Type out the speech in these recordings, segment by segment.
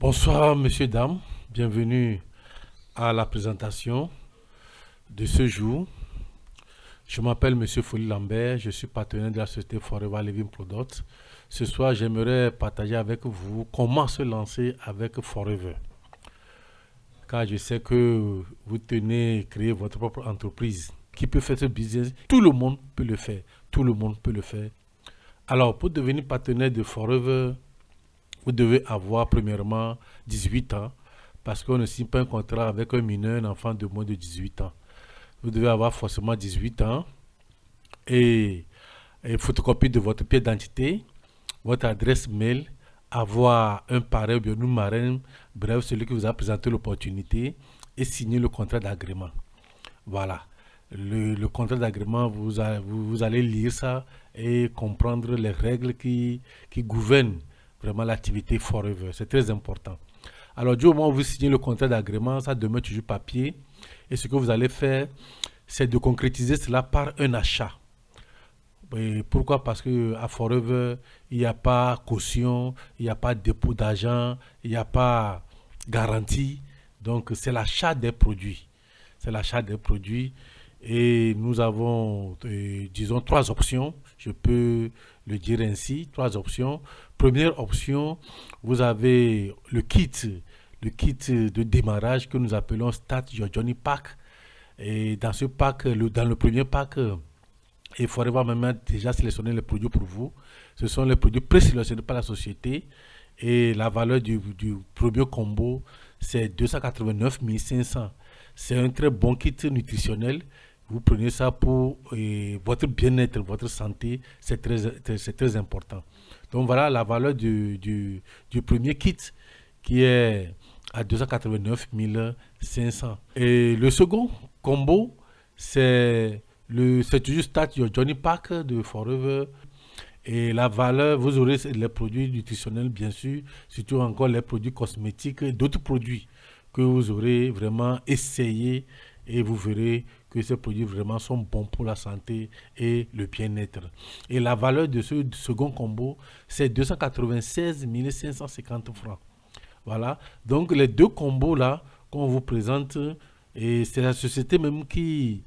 Bonsoir, messieurs, dames. Bienvenue à la présentation de ce jour. Je m'appelle Monsieur Folly Lambert. Je suis partenaire de la société Forever Living Products. Ce soir, j'aimerais partager avec vous comment se lancer avec Forever. Car je sais que vous tenez à créer votre propre entreprise. Qui peut faire ce business? Tout le monde peut le faire. Tout le monde peut le faire. Alors, pour devenir partenaire de Forever, vous devez avoir premièrement 18 ans parce qu'on ne signe pas un contrat avec un mineur, un enfant de moins de 18 ans. Vous devez avoir forcément 18 ans et photocopie de votre pièce d'identité, votre adresse mail, avoir un parrain ou bien une marraine, bref, celui qui vous a présenté l'opportunité et signer le contrat d'agrément. Voilà. Le contrat d'agrément, vous allez lire ça et comprendre les règles qui gouvernent vraiment l'activité Forever. C'est très important. Alors, du moment où vous signez le contrat d'agrément, ça demeure toujours papier. Et ce que vous allez faire, c'est de concrétiser cela par un achat. Et pourquoi? Parce qu'à Forever, il n'y a pas caution, il n'y a pas dépôt d'argent, il n'y a pas garantie. Donc, c'est l'achat des produits. C'est l'achat des produits. Et nous avons, disons, trois options. Je peux le dire ainsi, trois options. Première option, vous avez le kit de démarrage que nous appelons Start Your Journey Pack. Et dans ce pack, dans le premier pack, il faudrait même déjà sélectionner les produits pour vous. Ce sont les produits présélectionnés par la société. Et la valeur du premier combo, c'est 289 500. C'est un très bon kit nutritionnel. Vous prenez ça pour votre bien-être, votre santé, c'est très important. Donc voilà la valeur du premier kit qui est à 289 500. Et le second combo, c'est toujours Start Your Journey Pack de Forever. Et la valeur, vous aurez les produits nutritionnels, bien sûr, surtout encore les produits cosmétiques, d'autres produits que vous aurez vraiment essayé et vous verrez que ces produits vraiment sont bons pour la santé et le bien-être. Et la valeur de ce second combo, c'est 296 550 francs. Voilà. Donc les deux combos là qu'on vous présente, et c'est la société même qui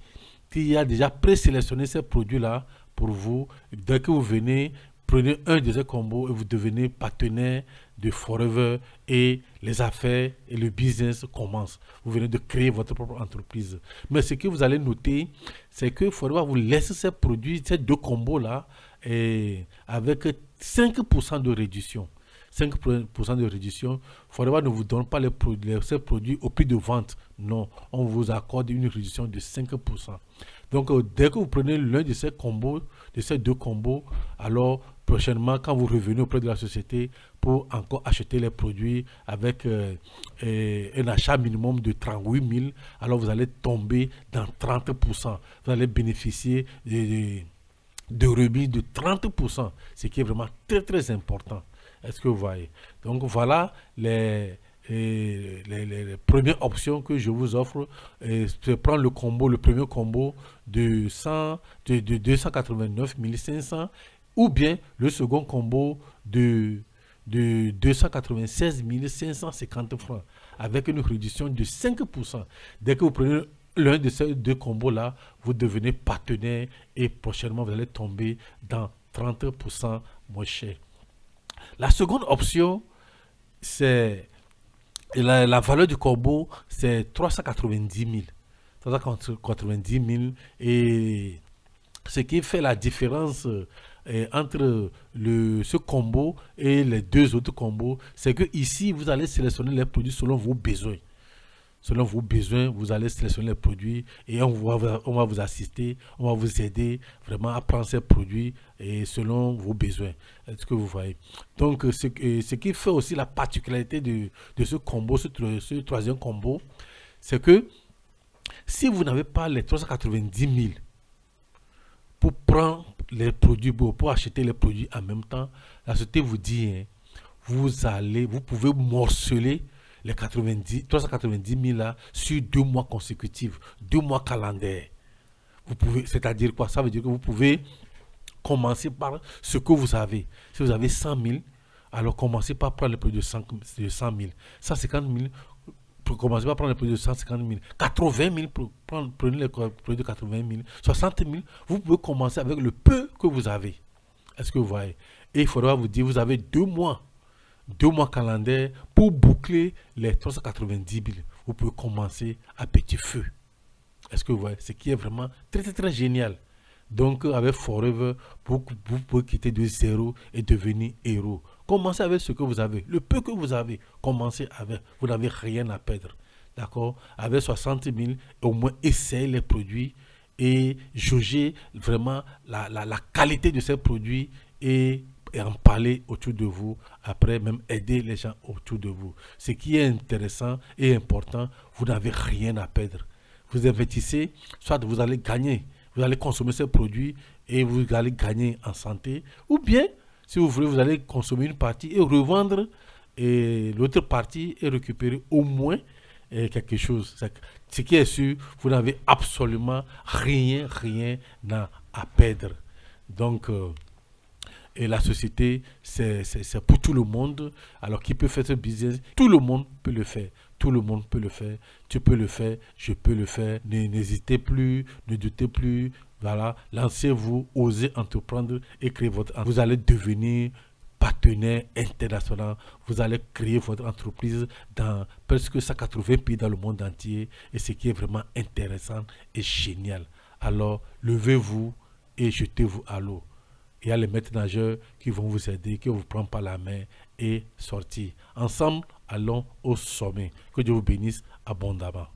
a déjà présélectionné ces produits-là pour vous. Dès que vous venez, prenez un de ces combos et vous devenez partenaire de Forever et les affaires et le business commencent. Vous venez de créer votre propre entreprise. Mais ce que vous allez noter, c'est que Forever vous laisse ces produits, ces deux combos-là, avec 5% de réduction. 5% de réduction. Forever ne vous donne pas ces produits au prix de vente. Non, on vous accorde une réduction de 5%. Donc, dès que vous prenez l'un de ces combos, de ces deux combos, alors prochainement, quand vous revenez auprès de la société pour encore acheter les produits avec un achat minimum de 38 000, alors vous allez tomber dans 30%. Vous allez bénéficier de remise de 30%, ce qui est vraiment très très important. Est-ce que vous voyez? Donc voilà les premières options que je vous offre. Je prends le premier combo de 289 500 ou bien le second combo de 296 550 francs avec une réduction de 5%. Dès que vous prenez l'un de ces deux combos-là, vous devenez partenaire et prochainement vous allez tomber dans 30% moins cher. La seconde option, c'est la valeur du combo, c'est 390 000. 390 000 et ce qui fait la différence entre ce combo et les deux autres combos, c'est que ici vous allez sélectionner les produits selon vos besoins. Selon vos besoins, vous allez sélectionner les produits et on va vous assister, on va vous aider vraiment à prendre ces produits et selon vos besoins. Est-ce que vous voyez? Donc, ce qui fait aussi la particularité de ce combo, ce troisième combo, c'est que si vous n'avez pas les 390 000 pour prendre les produits, pour acheter les produits en même temps, la société vous dit, vous pouvez morceler les 390 000 là sur 2 mois consécutifs, 2 mois calendaires. C'est-à-dire quoi? Ça veut dire que vous pouvez commencer par ce que vous avez. Si vous avez 100 000, Alors commencez par prendre les produits de 100 000, 150 000. Commencez par prendre les produits de 150 000, 80 000, prenez les produits de 80 000, 60 000. Vous pouvez commencer avec le peu que vous avez. Est-ce que vous voyez? Et il faudra vous dire, vous avez 2 mois calendaires pour boucler les 390 000. Vous pouvez commencer à petit feu. Est-ce que vous voyez? Ce qui est vraiment très, très, très génial. Donc, avec Forever, vous pouvez quitter de zéro et devenir héros. Commencez avec ce que vous avez. Le peu que vous avez, commencez avec. Vous n'avez rien à perdre. D'accord? Avec 60 000, au moins essayez les produits et jaugez vraiment la qualité de ces produits et en parler autour de vous. Après, même aider les gens autour de vous. Ce qui est intéressant et important, vous n'avez rien à perdre. Vous investissez, soit vous allez gagner. Vous allez consommer ces produits et vous allez gagner en santé. Ou bien, si vous voulez, vous allez consommer une partie et revendre l'autre partie et récupérer au moins quelque chose. Ce qui est sûr, vous n'avez absolument rien à perdre. Donc, et la société, c'est pour tout le monde. Alors, qui peut faire ce business? Tout le monde peut le faire. Tout le monde peut le faire. Tu peux le faire, je peux le faire. N'hésitez plus, ne doutez plus. Voilà, lancez-vous, osez entreprendre et créer votre entreprise. Vous allez devenir partenaire international. Vous allez créer votre entreprise dans presque 180 pays dans le monde entier. Et ce qui est vraiment intéressant et génial. Alors, levez-vous et jetez-vous à l'eau. Il y a les maîtres nageurs qui vont vous aider, qui vont vous prendre par la main et sortir. Ensemble, allons au sommet. Que Dieu vous bénisse abondamment.